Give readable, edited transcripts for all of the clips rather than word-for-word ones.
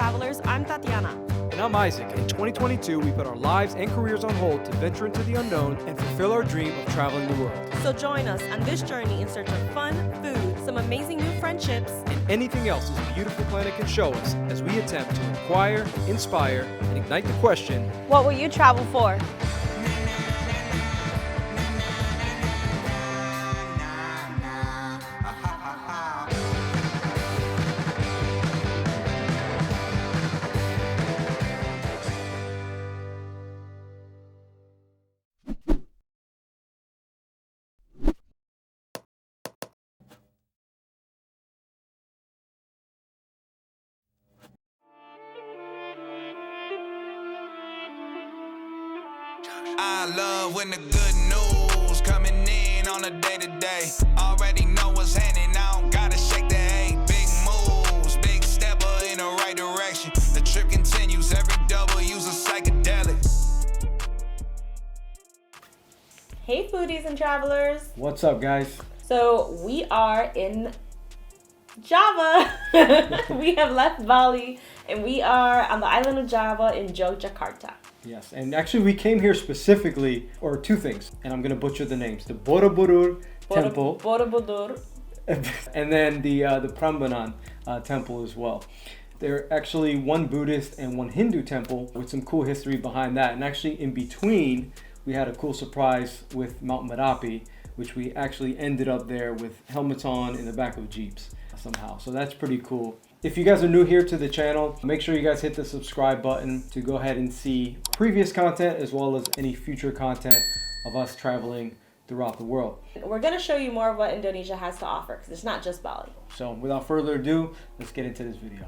Travelers. I'm Tatiana. And I'm Isaac. In 2022, we put our lives and careers on hold to venture into the unknown and fulfill our dream of traveling the world. So join us on this journey in search of fun, food, some amazing new friendships, And anything else this beautiful planet can show us as we attempt to inquire, inspire, and ignite the question, What will you travel for? I love when the good news coming in on a day-to-day. Already know what's happening, I don't gotta shake the hay. Big moves, big stepper in the right direction. The trip continues, every W's a psychedelic. Hey foodies and travelers. what's up, guys? So we are in Java. We have left Bali and we are on the island of Java in Yogyakarta. Yes, and actually we came here specifically, or two things, and I'm going to butcher the names. The Borobudur Temple, Borobudur. and then the Prambanan Temple as well. They're actually one Buddhist and one Hindu temple with some cool history behind that. And actually in between, we had a cool surprise with Mount Merapi, which we actually ended up there with helmets on in the back of Jeeps somehow. So that's pretty cool. If you guys are new here to the channel, make sure you guys hit the subscribe button to go ahead and see previous content as well as any future content of us traveling throughout the world. We're going to show you more of what Indonesia has to offer because it's not just Bali. So without further ado, let's get into this video.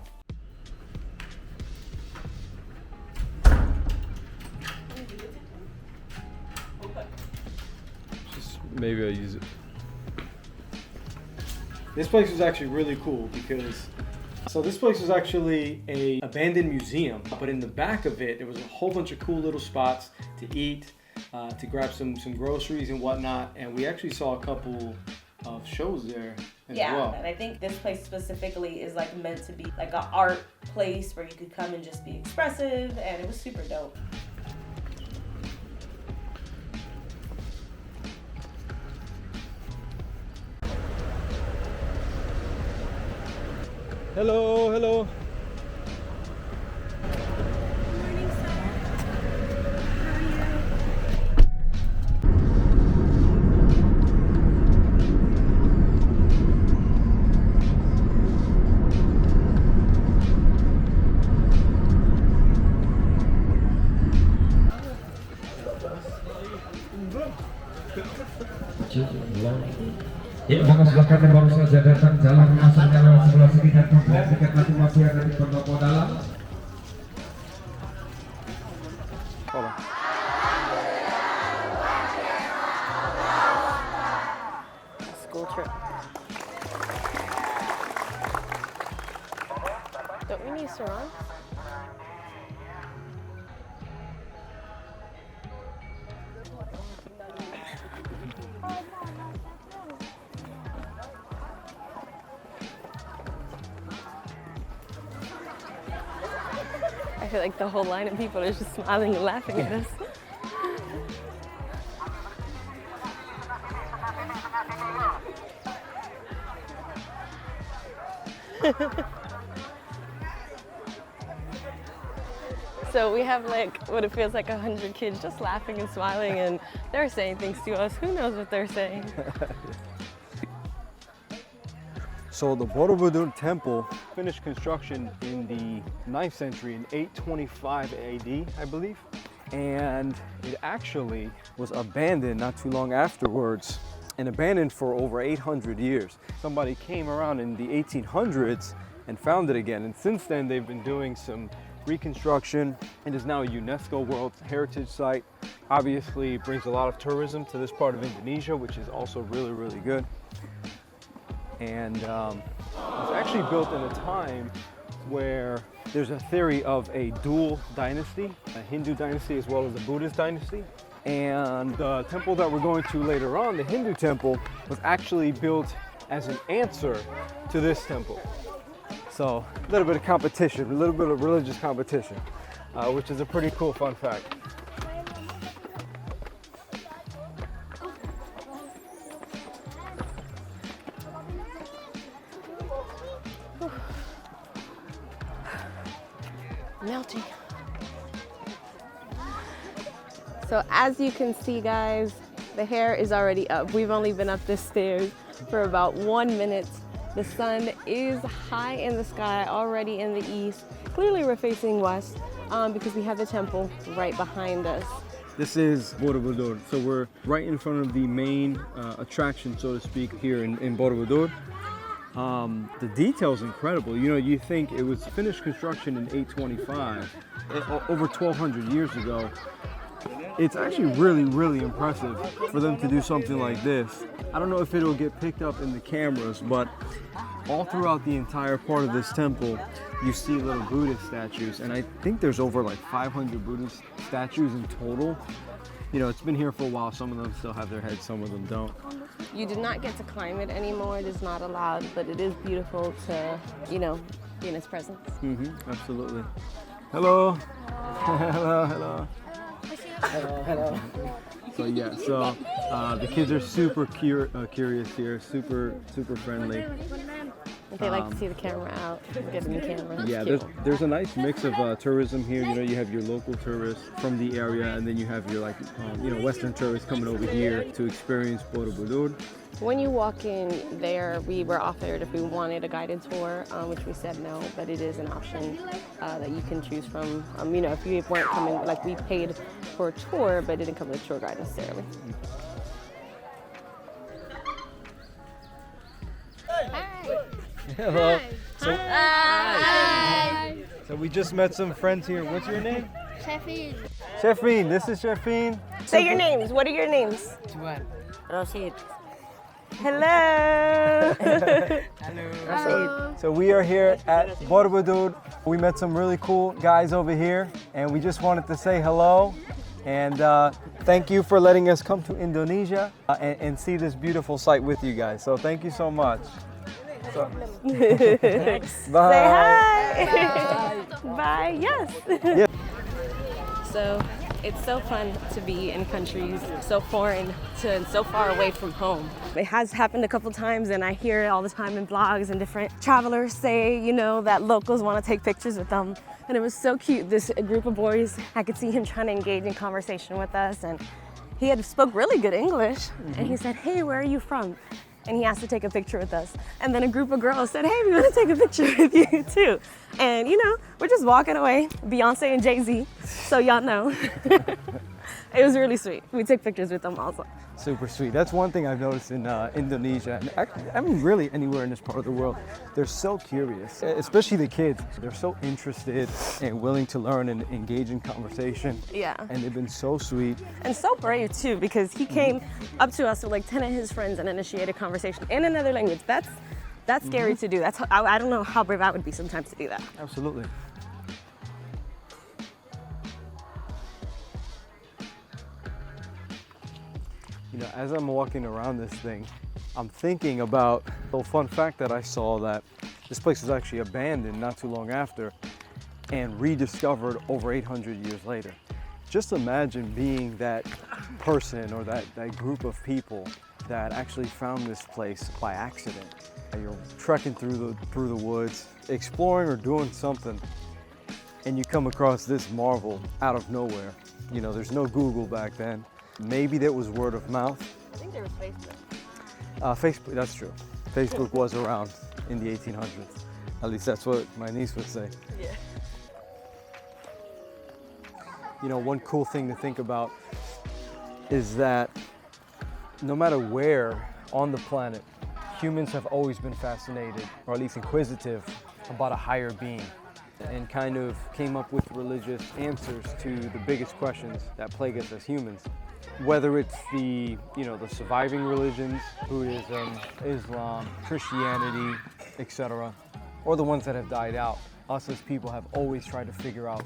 Maybe I'll use it. This place was actually really cool because, so this place was actually a abandoned museum, but in the back of it, there was a whole bunch of cool little spots to eat, to grab some groceries and whatnot, and we actually saw a couple of shows there as well. And I think this place specifically is like meant to be like an art place where you could come and just be expressive, and it was super dope. Hello, hello. Good morning, sir. How are you? Ya, maka sebelah kanan baru saja datang jalan masuknya lewat sebelah sini dan pembelian tiket mati yang dari pendopo dalam. Hold on. School trip. Don't we need Saran? I feel like the whole line of people is just smiling and laughing at us. So we have like what it feels like 100 kids just laughing and smiling, and they're saying things to us. Who knows what they're saying? So the Borobudur Temple finished construction in the 9th century in 825 AD, I believe. And it actually was abandoned not too long afterwards, and abandoned for over 800 years. Somebody came around in the 1800s and found it again. And since then, they've been doing some reconstruction. It is now a UNESCO World Heritage Site. Obviously, it brings a lot of tourism to this part of Indonesia, which is also really, really good. And it's actually built in a time where there's a theory of a dual dynasty, a Hindu dynasty as well as a Buddhist dynasty. And the temple that we're going to later on, the Hindu temple, was actually built as an answer to this temple. So a little bit of competition, a little bit of religious competition, which is a pretty cool fun fact. Melting. So as you can see, guys, the hair is already up. We've only been up this stairs for about 1 minute. The sun is high in the sky, already in the east. Clearly we're facing west because we have the temple right behind us. This is Borobudur, so we're right in front of the main attraction, so to speak, here in Borobudur. The detail's incredible. You know, you think it was finished construction in 825, over 1,200 years ago. It's actually really, really impressive for them to do something like this. I don't know if it'll get picked up in the cameras, but all throughout the entire part of this temple, you see little Buddhist statues, and I think there's over like 500 Buddhist statues in total. You know, it's been here for a while. Some of them still have their heads, some of them don't. You do not get to climb it anymore. It is not allowed, but it is beautiful to, you know, be in its presence. Absolutely. Hello. Hello, hello. Hello. So yeah, so the kids are super curious here, super friendly. They like to see the camera out, get in the camera. Yeah, there's a nice mix of tourism here. You know, you have your local tourists from the area, and then you have your Western tourists coming over here to experience Borobudur. When you walk in there, we were offered if we wanted a guided tour, which we said no, but it is an option that you can choose from. You know, if you weren't coming, like we paid for a tour, but it didn't come with a tour guide necessarily. Hello. Hi. So we just met some friends here. What's your name? Sheffield. Sheffield. This is Sheffield. Say your names. What are your names? Rashid. Hello. Hello. So we are here at Borobudur. We met some really cool guys over here, and we just wanted to say hello and thank you for letting us come to Indonesia and see this beautiful site with you guys. So thank you so much. So, Bye. Say hi. Bye. Yes. Yeah. So it's so fun to be in countries so foreign and so far away from home. It has happened a couple times, and I hear it all the time in blogs, and different travelers say, you know, that locals want to take pictures with them. And it was so cute. This group of boys, I could see him trying to engage in conversation with us, and he had spoke really good English. And he said, "Hey, where are you from?" And he asked to take a picture with us. And then a group of girls said, "Hey, we want to take a picture with you too." And you know, we're just walking away, Beyonce and Jay-Z, so y'all know. It was really sweet. We took pictures with them also. Super sweet. That's one thing I've noticed in Indonesia, and actually, I mean really anywhere in this part of the world. They're so curious, especially the kids. They're so interested and willing to learn and engage in conversation. Yeah. And they've been so sweet. And so brave too, because he came up to us with like 10 of his friends and initiated conversation in another language. That's scary to do. I don't know how brave I would be sometimes to do that. Absolutely. You know, as I'm walking around this thing, I'm thinking about a fun fact that I saw, that this place was actually abandoned not too long after and rediscovered over 800 years later. Just imagine being that person or that group of people that actually found this place by accident. You're trekking through the woods, exploring or doing something, and you come across this marvel out of nowhere. You know, there's no Google back then. Maybe that was word of mouth. I think there was Facebook. Facebook, that's true. Facebook was around in the 1800s. At least that's what my niece would say. Yeah. You know, one cool thing to think about is that no matter where on the planet, humans have always been fascinated, or at least inquisitive, about a higher being, and kind of came up with religious answers to the biggest questions that plague us as humans. Whether it's the surviving religions, Buddhism, Islam, Christianity, etc., or the ones that have died out, us as people have always tried to figure out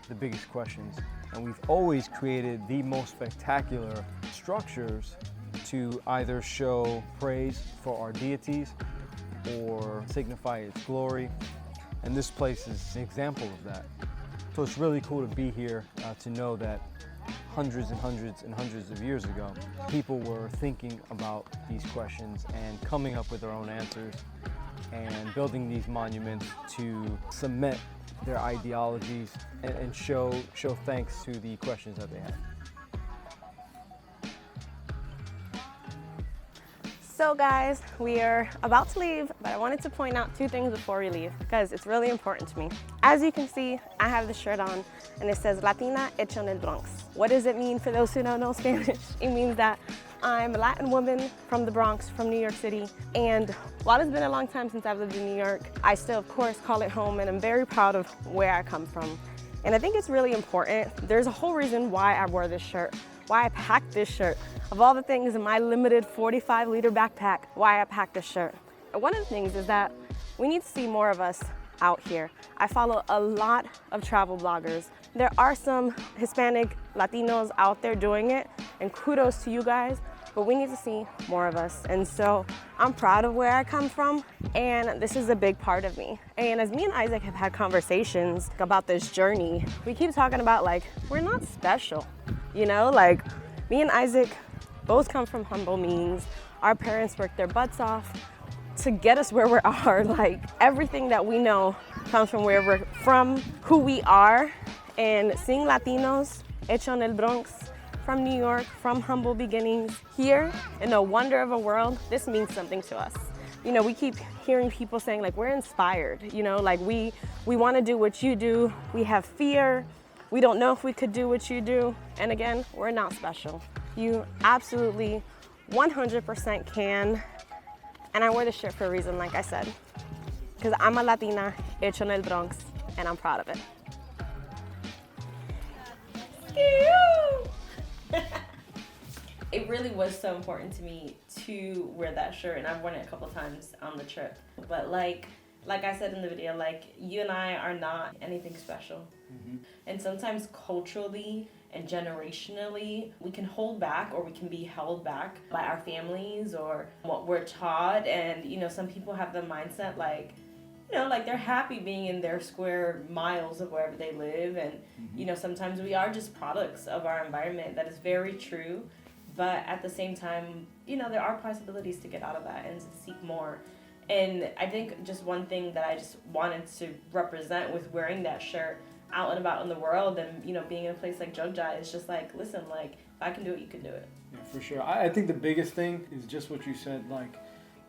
the biggest questions. And we've always created the most spectacular structures to either show praise for our deities or signify its glory, And this place is an example of that. So it's really cool to be here, to know that hundreds and hundreds and hundreds of years ago, people were thinking about these questions and coming up with their own answers and building these monuments to cement their ideologies and show thanks to the questions that they had. So guys, we are about to leave, but I wanted to point out two things before we leave because it's really important to me. As you can see, I have this shirt on and it says Latina, Hecho en el Bronx. What does it mean for those who don't know Spanish? It means that I'm a Latin woman from the Bronx, from New York City. And while it's been a long time since I've lived in New York, I still of course call it home, and I'm very proud of where I come from. And I think it's really important. There's a whole reason why I wore this shirt, why I packed this shirt. Of all the things in my limited 45-liter backpack, why I packed this shirt. And one of the things is that we need to see more of us out here. I follow a lot of travel bloggers. There are some Hispanic Latinos out there doing it, and kudos to you guys, but we need to see more of us. And so I'm proud of where I come from, and this is a big part of me. And as me and Isaac have had conversations about this journey, we keep talking about like, we're not special, you know? Like, me and Isaac both come from humble means. Our parents worked their butts off to get us where we are. Like, everything that we know comes from where we're from, who we are. And seeing Latinos, Hecho en el Bronx, from New York, from humble beginnings, here in a wonder of a world, this means something to us. You know, we keep hearing people saying like, we're inspired, you know, like we want to do what you do. We have fear. We don't know if we could do what you do. And again, we're not special. You absolutely 100% can. And I wear this shirt for a reason, like I said, because I'm a Latina, Hecho en el Bronx, and I'm proud of it. It really was so important to me to wear that shirt, and I've worn it a couple times on the trip. But like I said in the video, like, you and I are not anything special. Mm-hmm. And sometimes culturally and generationally, we can hold back, or we can be held back by our families or what we're taught. And, you know, some people have the mindset like, you know, like they're happy being in their square miles of wherever they live. And, you know, sometimes we are just products of our environment. That is very true. But at the same time, you know, there are possibilities to get out of that and to seek more. And I think just one thing that I just wanted to represent with wearing that shirt out and about in the world and, you know, being in a place like Jogja is just like, listen, like, if I can do it, you can do it. Yeah, for sure. I think the biggest thing is just what you said, like,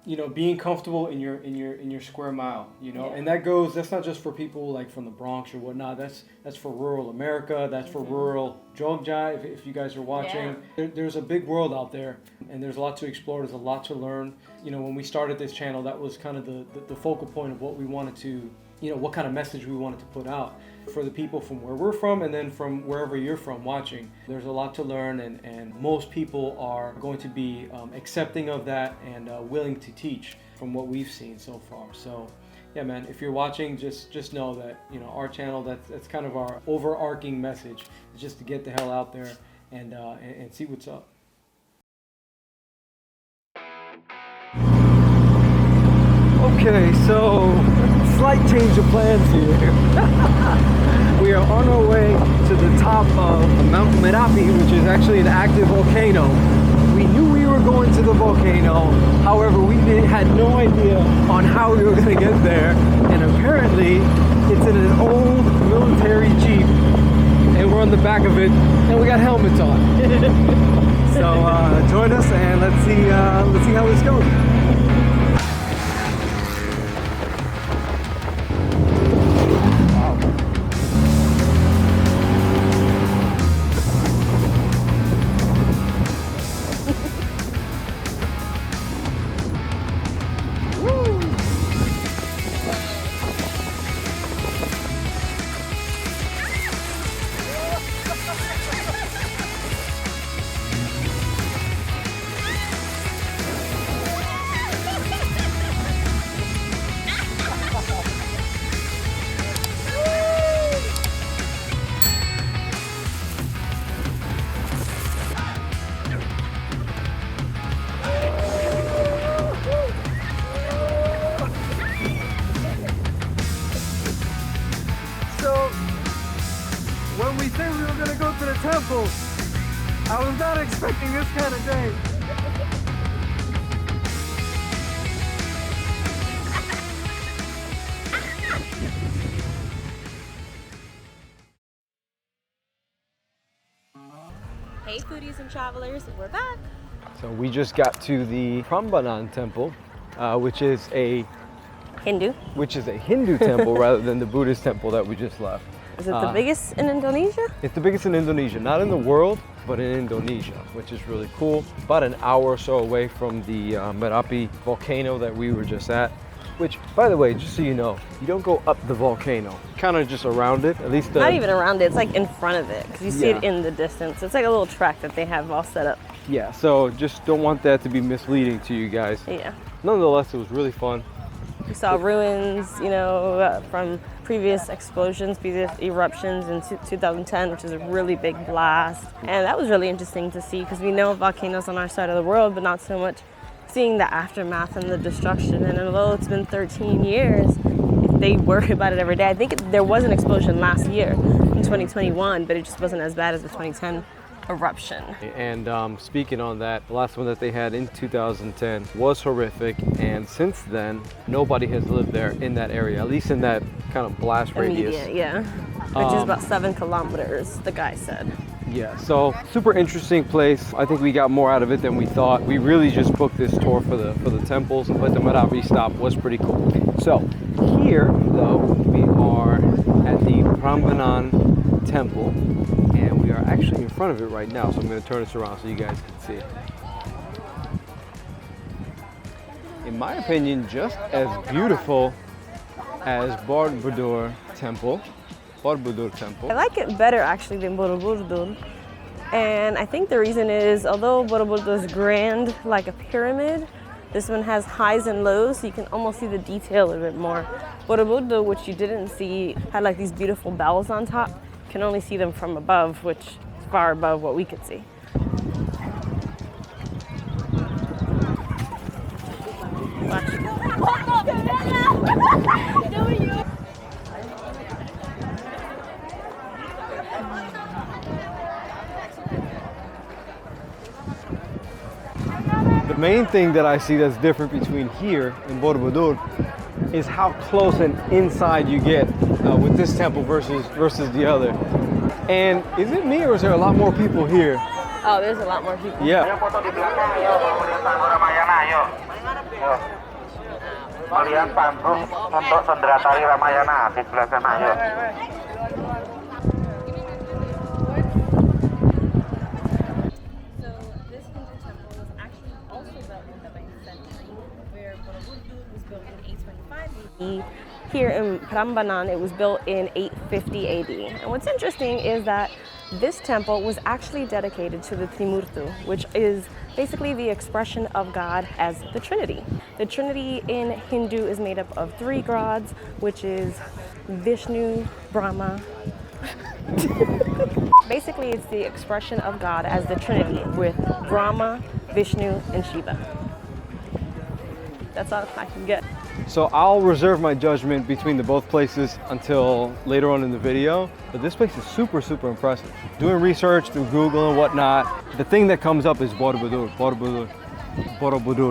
you know, being comfortable in your square mile, you know, and that's not just for people like from the Bronx or whatnot. That's for rural America. That's for rural Jogja. If you guys are watching, there's a big world out there, and there's a lot to explore. There's a lot to learn. You know, when we started this channel, that was kind of the focal point of what we wanted to, you know, what kind of message we wanted to put out for the people from where we're from, and then from wherever you're from watching. There's a lot to learn, and most people are going to be accepting of that and willing to teach from what we've seen so far. So yeah, man, if you're watching, just know that, you know, our channel, that's kind of our overarching message, is just to get the hell out there and see what's up. Okay, so slight change of plans here. We are on our way to the top of Mount Merapi, which is actually an active volcano. We knew we were going to the volcano, however, we had no idea on how we were going to get there, and apparently it's in an old military Jeep, and we're on the back of it, and we got helmets on. So join us and let's see how this goes. when we said we were gonna go to the temple, I was not expecting this kind of day. Hey foodies and travelers, we're back. So we just got to the Prambanan Temple, which is a Hindu. Hindu temple rather than the Buddhist temple that we just left. Is it the biggest in Indonesia? It's the biggest in Indonesia, not in the world, but in Indonesia, which is really cool. About an hour or so away from the Merapi Volcano that we were just at. Which, by the way, just so you know, you don't go up the volcano, kind of just around it, at least. Not even around it, it's like in front of it, because you see it in the distance. It's like a little track that they have all set up. Yeah, so just don't want that to be misleading to you guys. Yeah. Nonetheless, it was really fun. We saw ruins, you know, from previous explosions, previous eruptions in 2010, which was a really big blast. And that was really interesting to see, because we know volcanoes on our side of the world, but not so much seeing the aftermath and the destruction. And although it's been 13 years, they worry about it every day. I think there was an explosion last year in 2021, but it just wasn't as bad as the 2010 eruption. And speaking on that, the last one that they had in 2010 was horrific, and since then nobody has lived there in that area, at least in that kind of blast radius. Yeah, which is about 7 kilometers, the guy said. Yeah, so super interesting place. I think we got more out of it than we thought. We really just booked this tour for the temples, but the Merapi stop was pretty cool. So here, though, we are at the Prambanan Temple, and we are actually in front of it right now. So I'm going to turn this around so you guys can see it. In my opinion, just as beautiful as Borobudur Temple. Borobudur Temple. I like it better actually than Borobudur, and I think the reason is, although Borobudur is grand like a pyramid, this one has highs and lows, so you can almost see the detail a bit more. Borobudur, which you didn't see, had like these beautiful bells on top. You can only see them from above, which is far above what we could see. The main thing that I see that's different between here and Borobudur is how close and inside you get with this temple versus the other. And is it me or is there a lot more people here? Oh, there's a lot more people. Yeah. Melihat panggung untuk Sendera Tari Ramayana di sebelah sana, ayo. So this Hindu temple was actually also built in the 9th century, where Borobudur was built in 825 AD. Here in Prambanan, it was built in 850 AD. And what's interesting is that this temple was actually dedicated to the Trimurti, which is basically the expression of God as the Trinity. The Trinity in Hindu is made up of 3 gods, which is Vishnu, Brahma. Basically, it's the expression of God as the Trinity with Brahma, Vishnu, and Shiva. That's all I can get. So I'll reserve my judgment between the both places until later on in the video, but this place is super, super impressive. Doing research through Google and whatnot, the thing that comes up is Borobudur.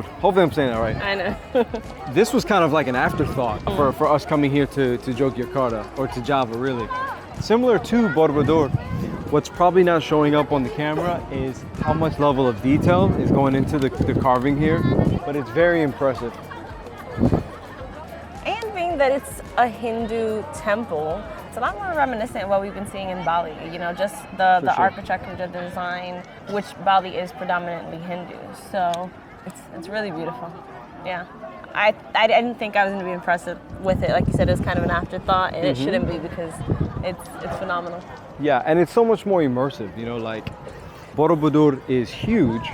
Hopefully I'm saying that right. I know. This was kind of like an afterthought for us coming here to Yogyakarta, or to Java really. Similar to Borobudur, what's probably not showing up on the camera is how much level of detail is going into the carving here, but it's very impressive. And being that it's a Hindu temple, it's a lot more reminiscent of what we've been seeing in Bali. You know, just the sure. architecture, the design, which Bali is predominantly Hindu. So it's really beautiful. Yeah. I didn't think I was going to be impressed with it. Like you said, it's kind of an afterthought, and it shouldn't be, because it's phenomenal. Yeah, and it's so much more immersive. You know, like Borobudur is huge,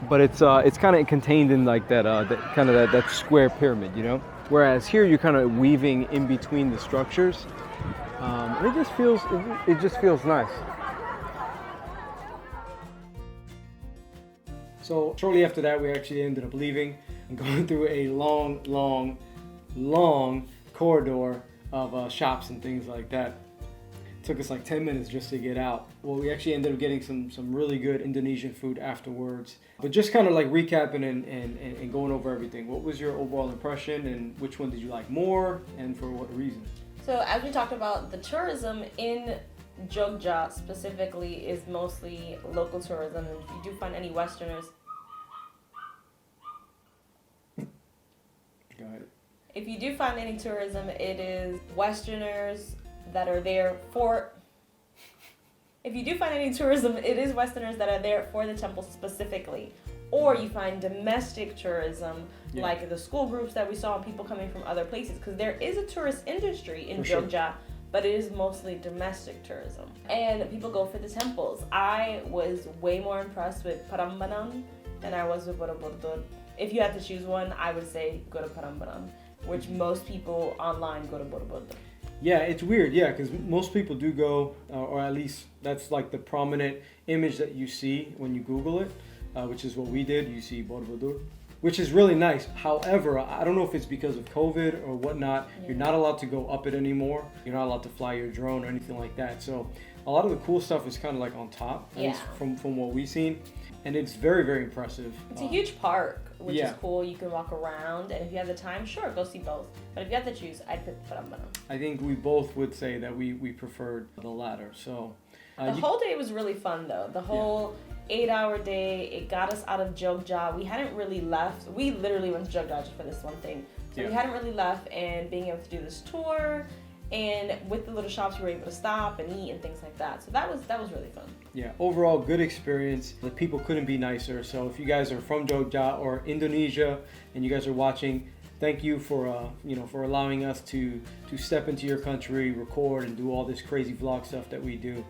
but it's kind of contained in like that square pyramid. You know, whereas here you're kind of weaving in between the structures. And it just feels nice. So shortly after that, we actually ended up leaving and going through a long corridor of shops and things like that took us like 10 minutes just to get out. Well, we actually ended up getting some really good Indonesian food afterwards. But just kind of like recapping and going over everything. What was your overall impression, and which one did you like more, and for what reason? So as we talked about, the tourism in Jogja specifically is mostly local tourism. And if you do find any Westerners, Go ahead. if you do find any tourism, it is Westerners that are there for. If you do find any tourism, it is Westerners that are there for the temple specifically. Or you find domestic tourism, like the school groups that we saw, people coming from other places, because there is a tourist industry in Jogja, but it is mostly domestic tourism. And people go for the temples. I was way more impressed with Prambanan than I was with Borobudur. If you had to choose one, I would say go to Prambanan, which most people online go to Borobudur. Yeah, it's weird, yeah, because most people do go, or at least that's like the prominent image that you see when you Google it, which is what we did. You see Borobudur, which is really nice. However, I don't know if it's because of COVID or whatnot, you're not allowed to go up it anymore. You're not allowed to fly your drone or anything like that. So a lot of the cool stuff is kind of like on top, at least from what we've seen. And it's very, very impressive. It's a huge park, which is cool. You can walk around, and if you have the time, sure, go see both. But if you have to choose, I'd pick Prambanan. I think we both would say that we preferred the latter. So the whole day was really fun, though. The whole 8-hour day, it got us out of Jogja. We hadn't really left. We literally went to Jogja just for this one thing. So we hadn't really left, and being able to do this tour, and with the little shops, we were able to stop and eat and things like that. So that was really fun. Yeah, overall good experience. The people couldn't be nicer. So if you guys are from Jogja or Indonesia and you guys are watching, thank you for for allowing us to step into your country, record, and do all this crazy vlog stuff that we do.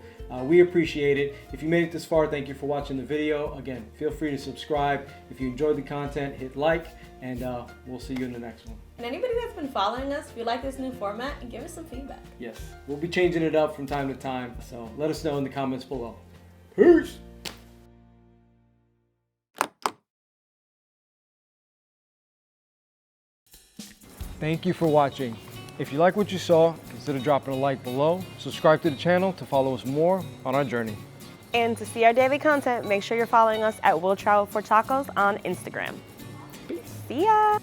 We appreciate it. If you made it this far, thank you for watching the video. Again, feel free to subscribe. If you enjoyed the content, hit like, and we'll see you in the next one. And anybody that's been following us, if you like this new format, give us some feedback. Yes, we'll be changing it up from time to time, so let us know in the comments below. Peace! Thank you for watching. If you like what you saw, consider dropping a like below. Subscribe to the channel to follow us more on our journey. And to see our daily content, make sure you're following us at Will Travel for Tacos on Instagram. Peace. See ya!